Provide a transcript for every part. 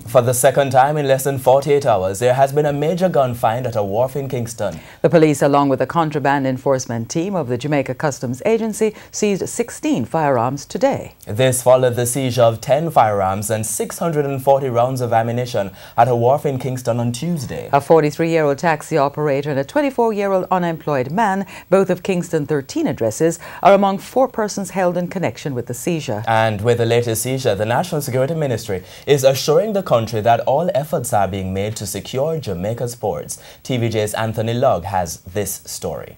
For the second time in less than 48 hours, there has been a major gun find at a wharf in Kingston. The police, along with a contraband enforcement team of the Jamaica Customs Agency, seized 16 firearms today. This followed the seizure of 10 firearms and 640 rounds of ammunition at a wharf in Kingston on Tuesday. A 43-year-old taxi operator and a 24-year-old unemployed man, both of Kingston 13 addresses, are among 4 persons held in connection with the seizure. And with the latest seizure, the National Security Ministry is assuring the country that all efforts are being made to secure Jamaica's ports. TVJ's Anthony Lugg has this story.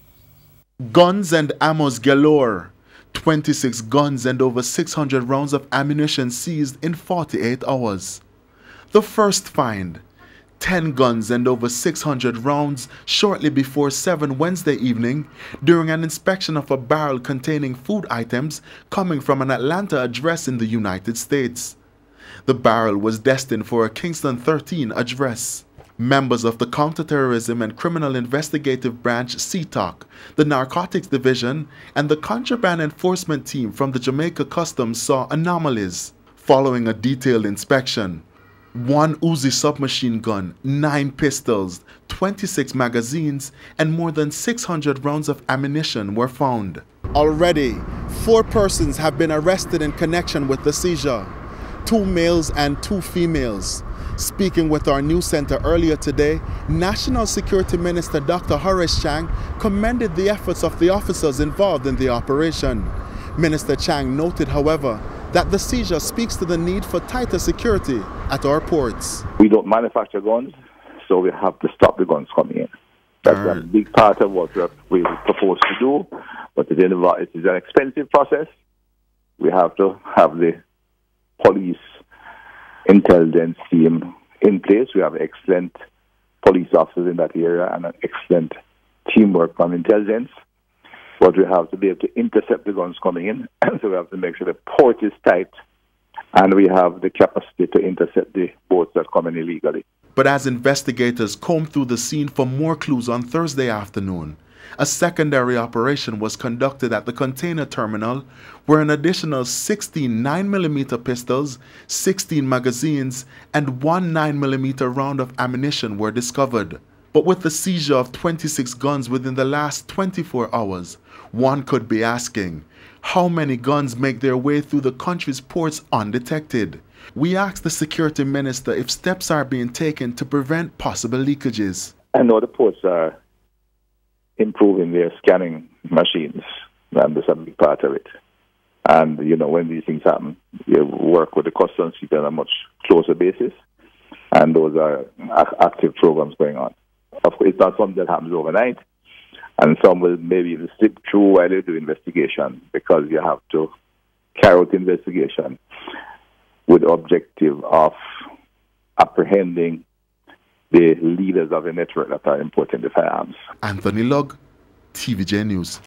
Guns and ammos galore. 26 guns and over 600 rounds of ammunition seized in 48 hours. The first find, 10 guns and over 600 rounds shortly before 7 Wednesday evening during an inspection of a barrel containing food items coming from an Atlanta address in the United States. The barrel was destined for a Kingston 13 address. Members of the Counterterrorism and Criminal Investigative Branch CTOC, the Narcotics Division, and the Contraband Enforcement Team from the Jamaica Customs saw anomalies. Following a detailed inspection, 1 Uzi submachine gun, 9 pistols, 26 magazines, and more than 600 rounds of ammunition were found. Already, 4 persons have been arrested in connection with the seizure. 2 males and 2 females. Speaking with our news center earlier today, National Security Minister Dr. Horace Chang commended the efforts of the officers involved in the operation. Minister Chang noted, however, that the seizure speaks to the need for tighter security at our ports. We don't manufacture guns, so we have to stop the guns coming in. That's a big part of what we propose to do, but it is an expensive process. We have to have the police intelligence team in place. We have excellent police officers in that area and an excellent teamwork from intelligence. But we have to be able to intercept the guns coming in. So we have to make sure the port is tight and we have the capacity to intercept the boats that come in illegally. But as investigators combed through the scene for more clues on Thursday afternoon, a secondary operation was conducted at the container terminal where an additional 16 9mm pistols, 16 magazines, and 1 9mm round of ammunition were discovered. But with the seizure of 26 guns within the last 24 hours, one could be asking, how many guns make their way through the country's ports undetected? We asked the security minister if steps are being taken to prevent possible leakages. I know the ports are improving their scanning machines, and that's a big part of it. And, you know, when these things happen, you work with the customs people on a much closer basis, and those are active programs going on. Of course, it's not something that happens overnight, and some will maybe even slip through while they do investigation, because you have to carry out the investigation with the objective of apprehending the leaders of the network that are importing the firearms. Anthony Lugg, TVJ News.